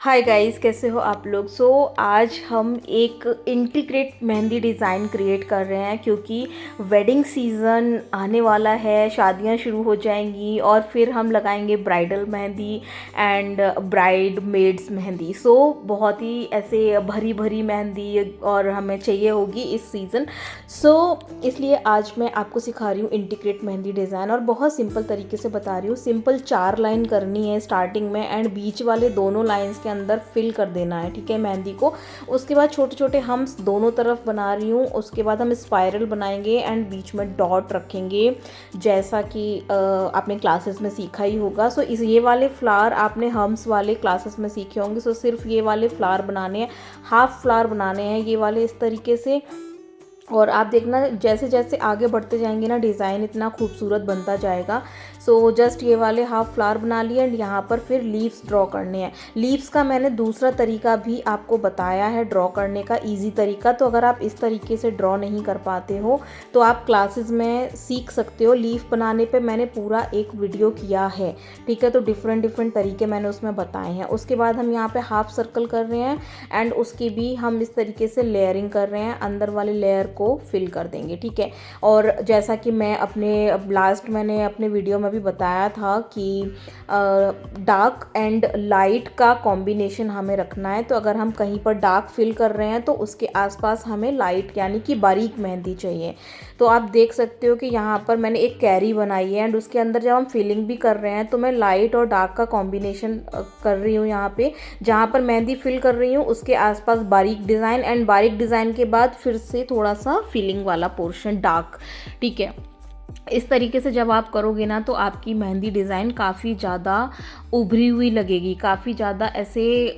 Hi guys, कैसे हो आप लोग। आज हम एक इंटीग्रेट मेहंदी डिज़ाइन क्रिएट कर रहे हैं क्योंकि वेडिंग सीज़न आने वाला है, शादियां शुरू हो जाएंगी और फिर हम लगाएंगे bridal mehndi and bridesmaids mehndi. बहुत ही ऐसे भरी भरी मेहंदी और हमें चाहिए होगी इस सीज़न। इसलिए आज मैं आपको सिखा रही हूँ इंटीग्रेट मेहंदी डिज़ाइन और बहुत सिंपल तरीके से बता रही हूँ। सिंपल 4 लाइन करनी है स्टार्टिंग में एंड बीच वाले दोनों लाइंस के अंदर फिल कर देना है, ठीक है, मेहंदी को। उसके बाद छोटे छोटे हम्स दोनों तरफ बना रही हूँ। उसके बाद हम स्पाइरल बनाएंगे एंड बीच में डॉट रखेंगे, जैसा कि आपने क्लासेस में सीखा ही होगा। ये वाले फ्लावर आपने हम्स वाले क्लासेस में सीखे होंगे। सिर्फ ये वाले फ्लावर बनाने हैं, हाफ फ्लावर बनाने हैं ये वाले, इस तरीके से। और आप देखना जैसे जैसे आगे बढ़ते जाएंगे ना, डिज़ाइन इतना खूबसूरत बनता जाएगा। जस्ट ये वाले हाफ फ्लावर बना लिए एंड यहाँ पर फिर लीव्स ड्रॉ करने हैं। लीव्स का मैंने दूसरा तरीका भी आपको बताया है ड्रॉ करने का, इजी तरीका। तो अगर आप इस तरीके से ड्रॉ नहीं कर पाते हो तो आप क्लासेस में सीख सकते हो। लीफ बनाने पे मैंने पूरा एक वीडियो किया है, ठीक है। तो डिफरेंट डिफरेंट तरीके मैंने उसमें बताए हैं। उसके बाद हम यहाँ पे हाफ सर्कल कर रहे हैं एंड उसकी भी हम इस तरीके से लेयरिंग कर रहे हैं, अंदर वाले लेयर को फिल कर देंगे, ठीक है। और जैसा कि मैं मैंने अपने वीडियो में भी बताया था कि डार्क एंड लाइट का कॉम्बिनेशन हमें रखना है। तो अगर हम कहीं पर डार्क फिल कर रहे हैं तो उसके आसपास हमें लाइट यानी कि बारीक मेहंदी चाहिए। तो आप देख सकते हो कि यहाँ पर मैंने एक कैरी बनाई है एंड उसके अंदर जब हम फिलिंग भी कर रहे हैं तो मैं लाइट और डार्क का कॉम्बिनेशन कर रही हूँ। यहाँ पे जहाँ पर मेहंदी फिल कर रही हूँ उसके आसपास बारीक डिज़ाइन एंड बारीक डिज़ाइन के बाद फिर से थोड़ा सा फिलिंग वाला पोर्शन डार्क, ठीक है। इस तरीके से जब आप करोगे ना तो आपकी मेहंदी डिज़ाइन काफ़ी ज़्यादा उभरी हुई लगेगी, काफ़ी ज़्यादा ऐसे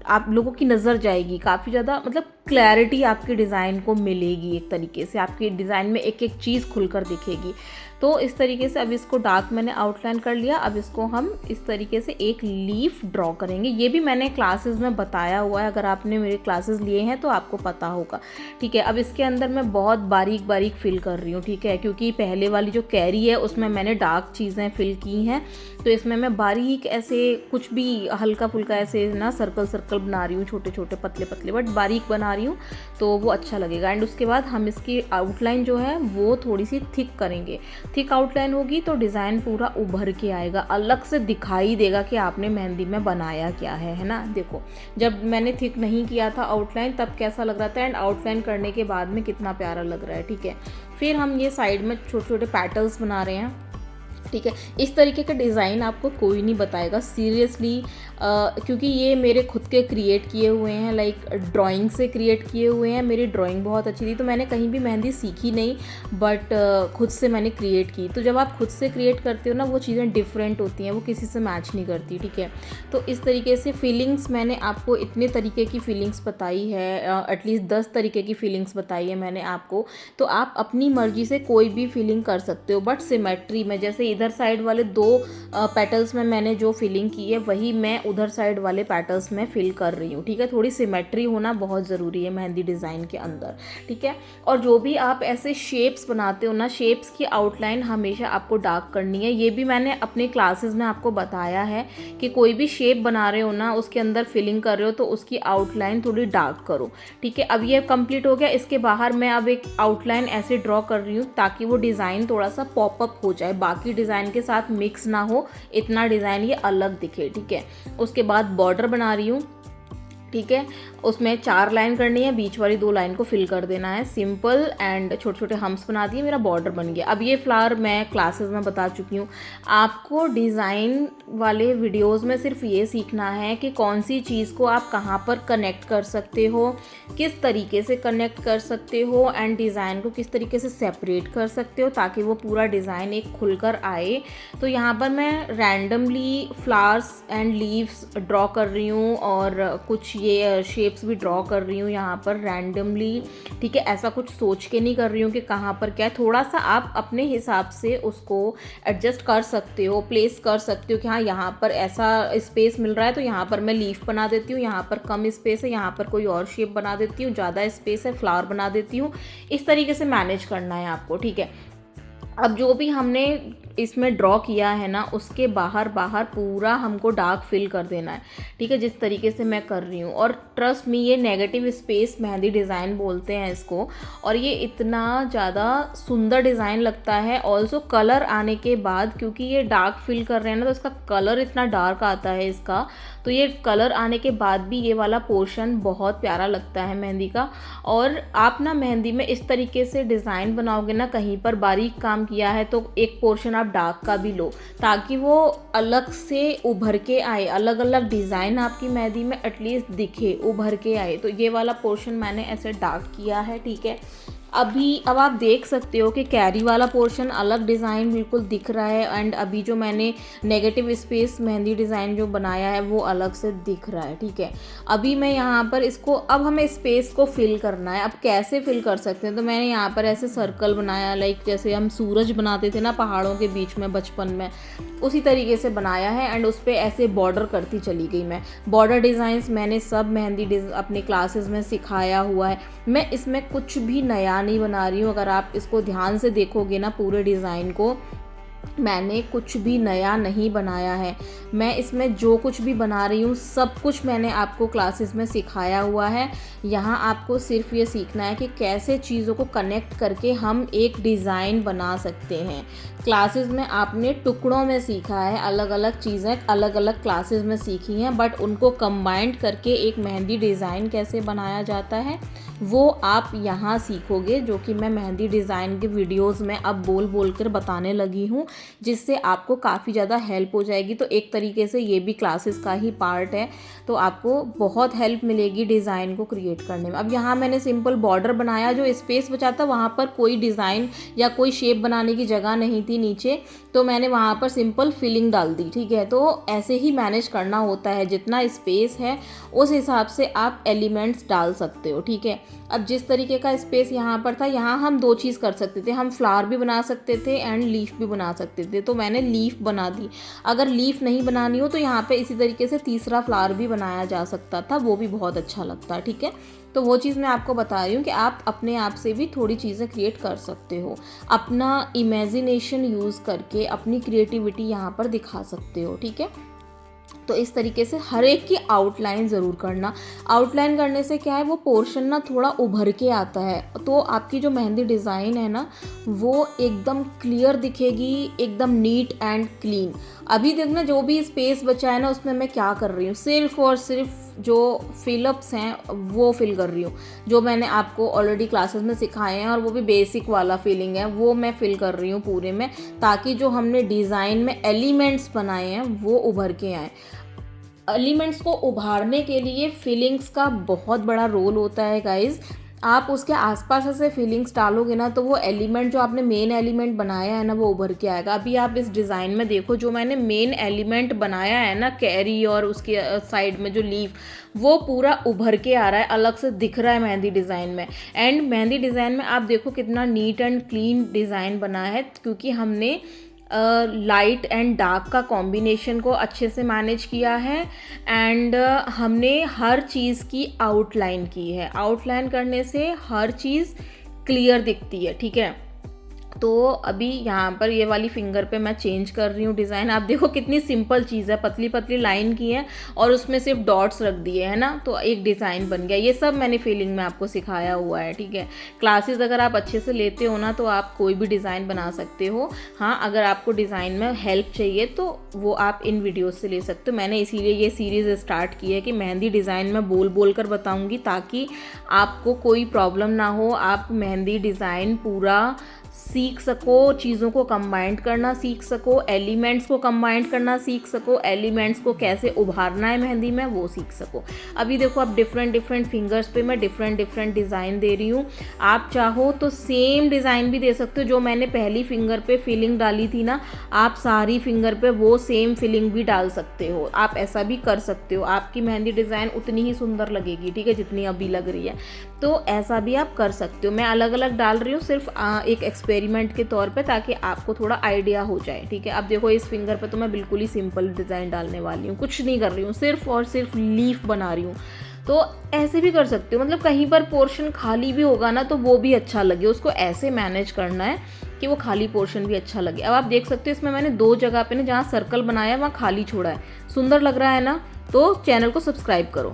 आप लोगों की नज़र जाएगी, काफ़ी ज़्यादा मतलब क्लैरिटी आपकी डिज़ाइन को मिलेगी। एक तरीके से आपकी डिज़ाइन में एक एक चीज़ खुलकर दिखेगी। तो इस तरीके से अब इसको डार्क मैंने आउटलाइन कर लिया। अब इसको हम इस तरीके से एक लीफ ड्रॉ करेंगे। ये भी मैंने क्लासेस में बताया हुआ है, अगर आपने मेरे क्लासेस लिए हैं तो आपको पता होगा, ठीक है। अब इसके अंदर मैं बहुत बारीक बारीक फिल कर रही हूँ, ठीक है, क्योंकि पहले वाली जो कैरी है उसमें मैंने डार्क चीज़ें फिल की हैं। तो इसमें मैं बारीक ऐसे कुछ भी हल्का फुल्का ऐसे ना सर्कल सर्कल बना रही हूँ, छोटे छोटे पतले पतले बट बारीक बना रही हूँ, तो वो अच्छा लगेगा। एंड उसके बाद हम इसकी आउटलाइन जो है वो थोड़ी सी थिक करेंगे। थिक आउटलाइन होगी तो डिज़ाइन पूरा उभर के आएगा, अलग से दिखाई देगा कि आपने मेहंदी में बनाया क्या है ना। देखो जब मैंने थिक नहीं किया था आउटलाइन तब कैसा लग रहा था एंड आउटलाइन करने के बाद में कितना प्यारा लग रहा है, ठीक है। फिर हम ये साइड में छोटे छोटे पैटर्न्स बना रहे हैं, ठीक है। इस तरीके का डिज़ाइन आपको कोई नहीं बताएगा सीरियसली, क्योंकि ये मेरे खुद के क्रिएट किए हुए हैं, लाइक ड्राइंग से क्रिएट किए हुए हैं। मेरी ड्राइंग बहुत अच्छी थी तो मैंने कहीं भी मेहंदी सीखी नहीं, बट खुद से मैंने क्रिएट की। तो जब आप खुद से क्रिएट करते हो ना वो चीज़ें डिफरेंट होती हैं, वो किसी से मैच नहीं करती, ठीक है। तो इस तरीके से फीलिंग्स मैंने आपको इतने तरीके की फीलिंग्स बताई है, एटलीस्ट 10 तरीके की फीलिंग्स बताई है मैंने आपको। तो आप अपनी मर्जी से कोई भी फीलिंग कर सकते हो, बट सिमेट्री में, जैसे इधर साइड वाले 2 पेटल्स में मैंने जो फिलिंग की है वही मैं उधर साइड वाले पेटल्स में फिल कर रही हूँ, ठीक है। थोड़ी सिमेट्री होना बहुत ज़रूरी है मेहंदी डिज़ाइन के अंदर, ठीक है। और जो भी आप ऐसे शेप्स बनाते हो ना, शेप्स की आउटलाइन हमेशा आपको डार्क करनी है। ये भी मैंने अपने क्लासेस में आपको बताया है कि कोई भी शेप बना रहे हो ना, उसके अंदर फिलिंग कर रहे हो तो उसकी आउटलाइन थोड़ी डार्क करो, ठीक है। अब ये कंप्लीट हो गया। इसके बाहर मैं अब एक आउटलाइन ऐसे ड्रॉ कर रही हूँ ताकि वो डिज़ाइन थोड़ा सा पॉपअप हो जाए, बाकी डिज़ाइन के साथ मिक्स ना हो, इतना डिज़ाइन ये अलग दिखे, ठीक है। उसके बाद बॉर्डर बना रही हूँ, ठीक है। उसमें 4 लाइन करनी है, बीच वाली 2 लाइन को फिल कर देना है, सिंपल। एंड छोटे छोटे हम्स बना दिए, मेरा बॉर्डर बन गया। अब ये फ्लावर मैं क्लासेस में बता चुकी हूँ। आपको डिज़ाइन वाले वीडियोस में सिर्फ ये सीखना है कि कौन सी चीज़ को आप कहाँ पर कनेक्ट कर सकते हो, किस तरीके से कनेक्ट कर सकते हो एंड डिज़ाइन को किस तरीके से सेपरेट कर सकते हो ताकि वो पूरा डिज़ाइन एक खुलकर आए। तो यहाँ पर मैं randomly flowers and leaves draw कर रही हूँ और कुछ ये शेप्स भी ड्रॉ कर रही हूँ यहाँ पर रैंडमली, ठीक है। ऐसा कुछ सोच के नहीं कर रही हूँ कि कहाँ पर क्या है। थोड़ा सा आप अपने हिसाब से उसको एडजस्ट कर सकते हो, प्लेस कर सकते हो कि हाँ यहाँ पर ऐसा स्पेस मिल रहा है तो यहाँ पर मैं लीफ बना देती हूँ, यहाँ पर कम स्पेस है यहाँ पर कोई और शेप बना देती हूँ, ज़्यादा स्पेस है फ्लावर बना देती हूँ। इस तरीके से मैनेज करना है आपको, ठीक है। अब जो भी हमने इसमें ड्रॉ किया है ना उसके बाहर बाहर पूरा हमको डार्क फिल कर देना है, ठीक है, जिस तरीके से मैं कर रही हूँ। और ट्रस्ट मी, ये नेगेटिव स्पेस मेहंदी डिज़ाइन बोलते हैं इसको, और ये इतना ज़्यादा सुंदर डिज़ाइन लगता है। ऑल्सो कलर आने के बाद, क्योंकि ये डार्क फिल कर रहे हैं ना, तो इसका कलर इतना डार्क आता है इसका, तो ये कलर आने के बाद भी ये वाला पोर्शन बहुत प्यारा लगता है मेहंदी का। और आप ना मेहंदी में इस तरीके से डिज़ाइन बनाओगे ना, कहीं पर बारीक काम किया है तो एक पोर्शन आप डार्क का भी लो, ताकि वो अलग से उभर के आए, अलग अलग डिज़ाइन आपकी मेहंदी में एटलीस्ट दिखे, उभर के आए। तो ये वाला पोर्शन मैंने ऐसे डार्क किया है, ठीक है। अब आप देख सकते हो कि कैरी वाला पोर्शन अलग डिज़ाइन बिल्कुल दिख रहा है, एंड अभी जो मैंने नेगेटिव स्पेस मेहंदी डिज़ाइन जो बनाया है वो अलग से दिख रहा है, ठीक है। अभी मैं यहाँ पर इसको, अब हमें स्पेस को फिल करना है। अब कैसे फिल कर सकते हैं, तो मैंने यहाँ पर ऐसे सर्कल बनाया, लाइक जैसे हम सूरज बनाते थे ना पहाड़ों के बीच में बचपन में, उसी तरीके से बनाया है। एंड उस पर ऐसे बॉर्डर करती चली गई मैं। बॉर्डर डिज़ाइंस मैंने सब मेहंदी अपने क्लासेस में सिखाया हुआ है। मैं इसमें कुछ भी नया नहीं बना रही हूँ। अगर आप इसको ध्यान से देखोगे ना पूरे डिज़ाइन को, मैंने कुछ भी नया नहीं बनाया है। मैं इसमें जो कुछ भी बना रही हूँ सब कुछ मैंने आपको क्लासेस में सिखाया हुआ है। यहाँ आपको सिर्फ ये सीखना है कि कैसे चीज़ों को कनेक्ट करके हम एक डिज़ाइन बना सकते हैं। क्लासेस में आपने टुकड़ों में सीखा है, अलग अलग चीज़ें अलग अलग क्लासेस में सीखी हैं, बट उनको कंबाइंड करके एक मेहंदी डिज़ाइन कैसे बनाया जाता है वो आप यहाँ सीखोगे, जो कि मैं मेहंदी डिज़ाइन के वीडियोस में अब बोल बोल कर बताने लगी हूँ, जिससे आपको काफ़ी ज़्यादा हेल्प हो जाएगी। तो एक तरीके से ये भी क्लासेस का ही पार्ट है, तो आपको बहुत हेल्प मिलेगी डिज़ाइन को क्रिएट करने में। अब यहाँ मैंने सिंपल बॉर्डर बनाया, जो स्पेस बचा था वहाँ पर कोई डिज़ाइन या कोई शेप बनाने की जगह नहीं थी नीचे, तो मैंने वहाँ पर सिंपल फिलिंग डाल दी, ठीक है। तो ऐसे ही मैनेज करना होता है, जितना स्पेस है उस हिसाब से आप एलिमेंट्स डाल सकते हो, ठीक है। अब जिस तरीके का स्पेस यहाँ पर था, यहाँ हम दो चीज़ कर सकते थे, हम फ्लावर भी बना सकते थे एंड लीफ भी बना सकते थे, तो मैंने लीफ बना दी। अगर लीफ नहीं बनानी हो तो यहाँ पे इसी तरीके से तीसरा फ्लावर भी बनाया जा सकता था, वो भी बहुत अच्छा लगता है, ठीक है। तो वो चीज़ मैं आपको बता रही हूँ कि आप अपने आप से भी थोड़ी चीज़ें क्रिएट कर सकते हो, अपना इमेजिनेशन यूज़ करके अपनी क्रिएटिविटी यहाँ पर दिखा सकते हो, ठीक है। तो इस तरीके से हर एक की आउटलाइन ज़रूर करना। आउटलाइन करने से क्या है, वो पोर्शन ना थोड़ा उभर के आता है, तो आपकी जो मेहंदी डिज़ाइन है ना वो एकदम क्लियर दिखेगी, एकदम नीट एंड क्लीन। अभी देखना जो भी स्पेस बचा है ना उसमें मैं क्या कर रही हूँ, सिर्फ और सिर्फ जो फिलअप्स हैं वो फिल कर रही हूँ, जो मैंने आपको ऑलरेडी क्लासेस में सिखाए हैं, और वो भी बेसिक वाला फीलिंग है वो मैं फिल कर रही हूँ पूरे में, ताकि जो हमने डिज़ाइन में एलिमेंट्स बनाए हैं वो उभर के आएँ। एलिमेंट्स को उभारने के लिए फीलिंग्स का बहुत बड़ा रोल होता है गाइज़। आप उसके आसपास ऐसे फीलिंग्स डालोगे ना तो वो एलिमेंट जो आपने मेन एलिमेंट बनाया है ना वो उभर के आएगा। अभी आप इस डिज़ाइन में देखो, जो मैंने मेन एलिमेंट बनाया है ना कैरी और उसके साइड में जो लीफ, वो पूरा उभर के आ रहा है, अलग से दिख रहा है मेहंदी डिज़ाइन में। एंड मेहंदी डिज़ाइन में आप देखो कितना नीट एंड क्लीन डिज़ाइन बना है, क्योंकि हमने लाइट एंड डार्क का कॉम्बिनेशन को अच्छे से मैनेज किया है, एंड हमने हर चीज़ की आउटलाइन की है। आउटलाइन करने से हर चीज़ क्लियर दिखती है, ठीक है। तो अभी यहाँ पर ये वाली फिंगर पे मैं चेंज कर रही हूँ डिज़ाइन। आप देखो कितनी सिंपल चीज़ है, पतली पतली लाइन की है और उसमें सिर्फ डॉट्स रख दिए है ना, तो एक डिज़ाइन बन गया। ये सब मैंने फीलिंग में आपको सिखाया हुआ है, ठीक है। क्लासेस अगर आप अच्छे से लेते हो ना तो आप कोई भी डिज़ाइन बना सकते हो। हाँ, अगर आपको डिज़ाइन में हेल्प चाहिए तो वो आप इन वीडियोज़ से ले सकते हो। मैंने इसीलिए ये सीरीज़ स्टार्ट की है कि मेहंदी डिज़ाइन में बोल बोल कर बताऊँगी, ताकि आपको कोई प्रॉब्लम ना हो, आप मेहंदी डिज़ाइन पूरा सीख सको, चीज़ों को कंबाइंड करना सीख सको, एलिमेंट्स को कंबाइंड करना सीख सको, एलिमेंट्स को कैसे उभारना है मेहंदी में वो सीख सको। अभी देखो अब डिफरेंट डिफरेंट फिंगर्स पे मैं डिफरेंट डिफरेंट डिज़ाइन दे रही हूँ। आप चाहो तो सेम डिज़ाइन भी दे सकते हो, जो मैंने पहली फिंगर पे फिलिंग डाली थी ना, आप सारी फिंगर पे वो सेम फिलिंग भी डाल सकते हो। आप ऐसा भी कर सकते हो, आपकी मेहंदी डिज़ाइन उतनी ही सुंदर लगेगी, ठीक है, जितनी अभी लग रही है। तो ऐसा भी आप कर सकते हो। मैं अलग अलग डाल रही हूँ सिर्फ एक एक्सपेरिमेंट के तौर पे, ताकि आपको थोड़ा आइडिया हो जाए, ठीक है। अब देखो इस फिंगर पे तो मैं बिल्कुल ही सिंपल डिज़ाइन डालने वाली हूँ, कुछ नहीं कर रही हूँ, सिर्फ और सिर्फ लीफ बना रही हूँ। तो ऐसे भी कर सकते हो, मतलब कहीं पर पोर्शन खाली भी होगा ना तो वो भी अच्छा लगे, उसको ऐसे मैनेज करना है कि वो खाली पोर्शन भी अच्छा लगे। अब आप देख सकते हो इसमें मैंने 2 जगह पे ना जहाँ सर्कल बनाया वहाँ खाली छोड़ा है। सुंदर लग रहा है ना? तो चैनल को सब्सक्राइब करो।